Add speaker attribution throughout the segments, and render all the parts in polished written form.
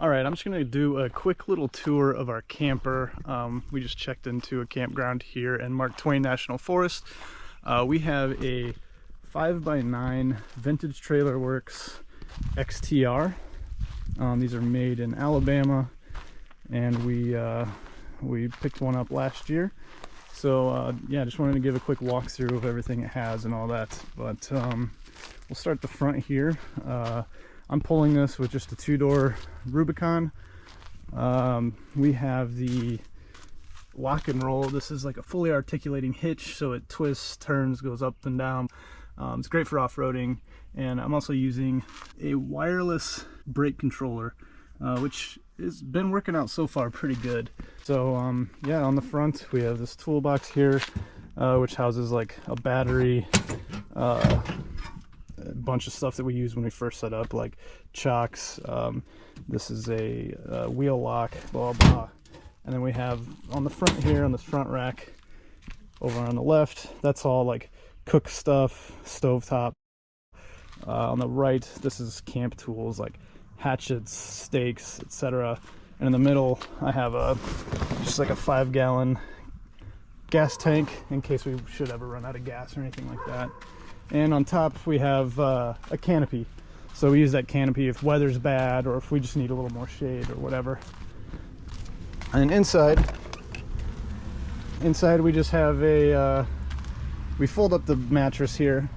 Speaker 1: All right, I'm just gonna do a quick little tour of our camper. We just checked into a campground here in Mark Twain National Forest. We have a 5x9 Vintage Trailer Works XTR. These are made in Alabama, and we picked one up last year. So yeah, just wanted to give a quick walkthrough of everything it has and all that. But we'll start at the front here. I'm pulling this with just a 2-door Rubicon. We have the lock and roll. This is like a fully articulating hitch, so it twists, turns, goes up and down. It's great for off-roading. And I'm also using a wireless brake controller, which has been working out so far pretty good. So yeah, on the front we have this toolbox here, which houses like a battery, a bunch of stuff that we use when we first set up, like chocks. This is a wheel lock, blah blah. And then we have on the front here, on this front rack over on the left, that's all like cook stuff, stovetop. On the right, this is camp tools like hatchets, stakes, etc. And in the middle I have just like a 5-gallon gas tank in case we should ever run out of gas or anything like that. And on top we have a canopy, so we use that canopy if weather's bad or if we just need a little more shade or whatever. And inside we just have we fold up the mattress here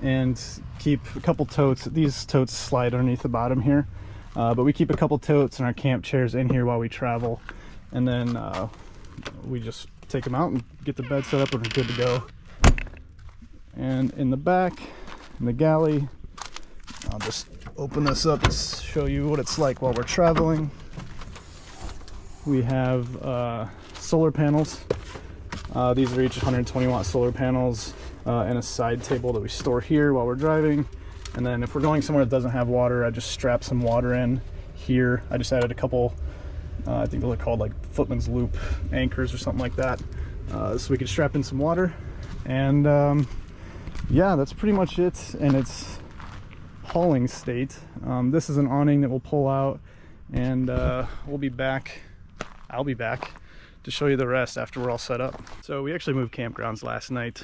Speaker 1: and keep a couple totes. These totes slide underneath the bottom here, but we keep a couple totes and our camp chairs in here while we travel, and then we just take them out and get the bed set up and we're good to go. And in the back, in the galley, I'll just open this up to show you what it's like while we're traveling. We have solar panels. These are each 120-watt solar panels, and a side table that we store here while we're driving. And then if we're going somewhere that doesn't have water, I just strap some water in here. I just added a couple, I think they're called like footman's loop anchors or something like that, so we can strap in some water. And yeah, that's pretty much it in its hauling state. This is an awning that we'll pull out, and we'll be back. I'll be back to show you the rest after we're all set up. So we actually moved campgrounds last night,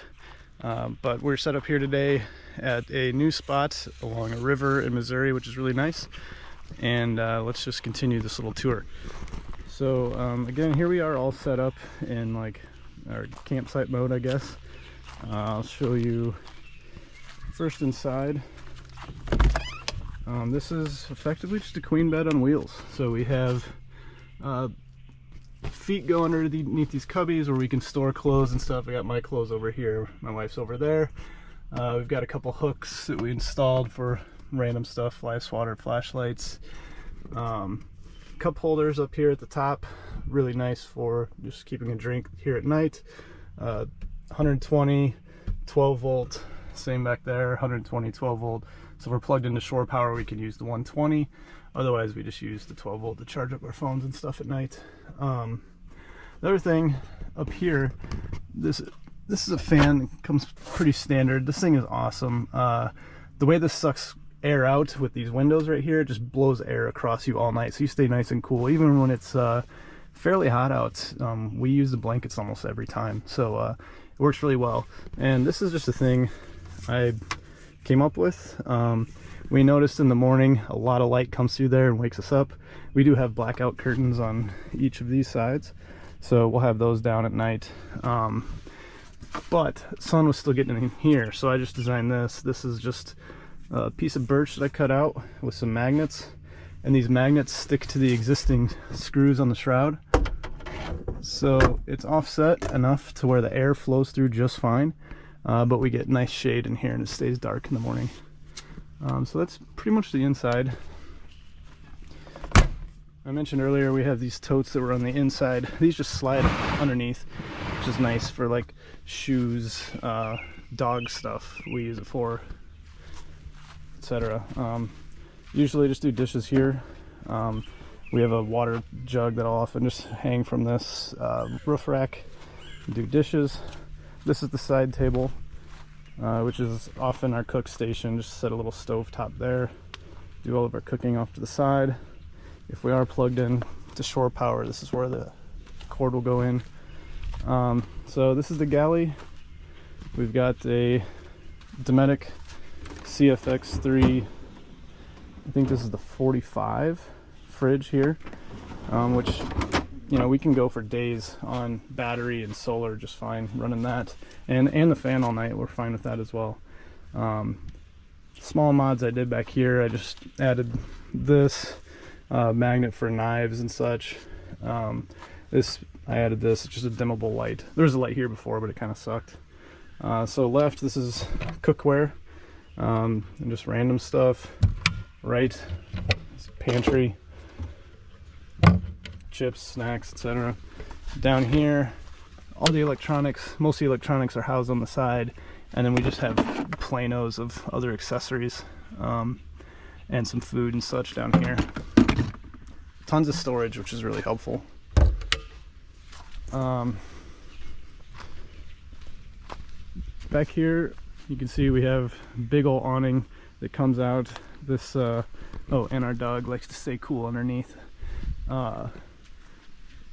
Speaker 1: but we're set up here today at a new spot along a river in Missouri, which is really nice. And let's just continue this little tour. So again, here we are all set up in like our campsite mode, I guess. I'll show you first inside. This is effectively just a queen bed on wheels. So we have feet go underneath these cubbies where we can store clothes and stuff. I got my clothes over here, my wife's over there. We've got a couple hooks that we installed for random stuff, fly swatter, flashlights. Cup holders up here at the top, really nice for just keeping a drink here at night. 120 12 volt, same back there, 120 12 volt. So if we're plugged into shore power, we can use the 120. Otherwise we just use the 12 volt to charge up our phones and stuff at night. The other thing up here, this is a fan that comes pretty standard. This thing is awesome. The way this sucks air out with these windows right here, it just blows air across you all night, so you stay nice and cool even when it's fairly hot out. We use the blankets almost every time, so it works really well. And this is just a thing I came up with. We noticed in the morning a lot of light comes through there and wakes us up. We do have blackout curtains on each of these sides, so we'll have those down at night. But sun was still getting in here, so I just designed this. This is just a piece of birch that I cut out with some magnets, and these magnets stick to the existing screws on the shroud, so it's offset enough to where the air flows through just fine, but we get nice shade in here and it stays dark in the morning. So that's pretty much the inside. I mentioned earlier we have these totes that were on the inside. These just slide underneath, which is nice for like shoes, dog stuff we use it for, etc. Usually just do dishes here. We have a water jug that I'll often just hang from this roof rack and do dishes. This is the side table, which is often our cook station. Just set a little stove top there, do all of our cooking off to the side. if we are plugged in to shore power, this is where the cord will go in. So this is the galley. We've got a Dometic CFX3, I think this is the 45 fridge here, which, you know, we can go for days on battery and solar just fine running that, and the fan all night. We're fine with that as well. Small mods I did back here, I just added this magnet for knives and such. I added this, it's just a dimmable light. There was a light here before, but it kind of sucked. So left, this is cookware and just random stuff. Right, it's pantry, chips, snacks, etc. Down here, all the electronics, most of the electronics are housed on the side, and then we just have planos of other accessories and some food and such down here. Tons of storage, which is really helpful. Back here you can see we have big old awning that comes out. This oh, and our dog likes to stay cool underneath.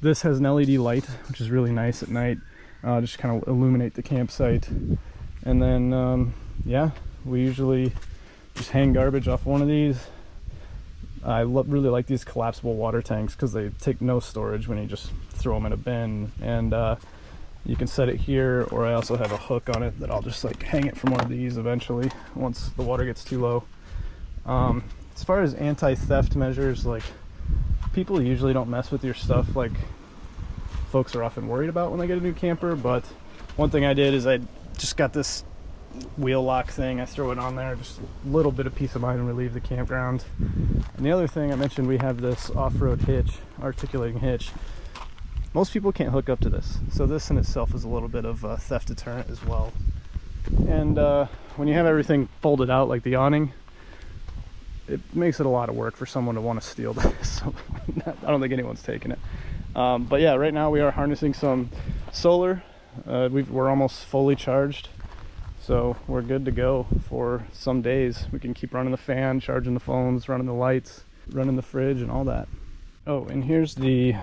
Speaker 1: This has an LED light, which is really nice at night, just kind of illuminate the campsite. And then yeah, we usually just hang garbage off one of these. I really like these collapsible water tanks because they take no storage when you just throw them in a bin. And you can set it here, or I also have a hook on it that I'll just like hang it from one of these eventually once the water gets too low. As far as anti-theft measures, like, people usually don't mess with your stuff like folks are often worried about when they get a new camper. But one thing I did is I just got this wheel lock thing. I throw it on there, just a little bit of peace of mind and relieve the campground. And the other thing I mentioned, we have this off-road hitch, articulating hitch. Most people can't hook up to this, so this in itself is a little bit of a theft deterrent as well. And when you have everything folded out like the awning, it makes it a lot of work for someone to want to steal this. So I don't think anyone's taking it. But yeah, right now we are harnessing some solar. We're almost fully charged, so we're good to go for some days. We can keep running the fan, charging the phones, running the lights, running the fridge and all that. Oh, and here's the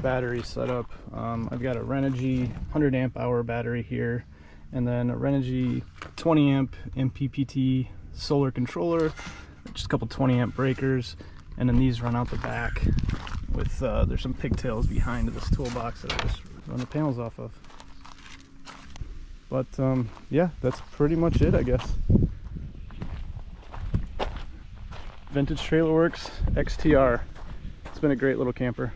Speaker 1: battery setup. I've got a Renogy 100 amp hour battery here, and then a Renogy 20 amp mppt solar controller, just a couple 20 amp breakers, and then these run out the back with there's some pigtails behind this toolbox that I just run the panels off of. But yeah, that's pretty much it, I guess. Vintage Trailer Works XTR. It's been a great little camper.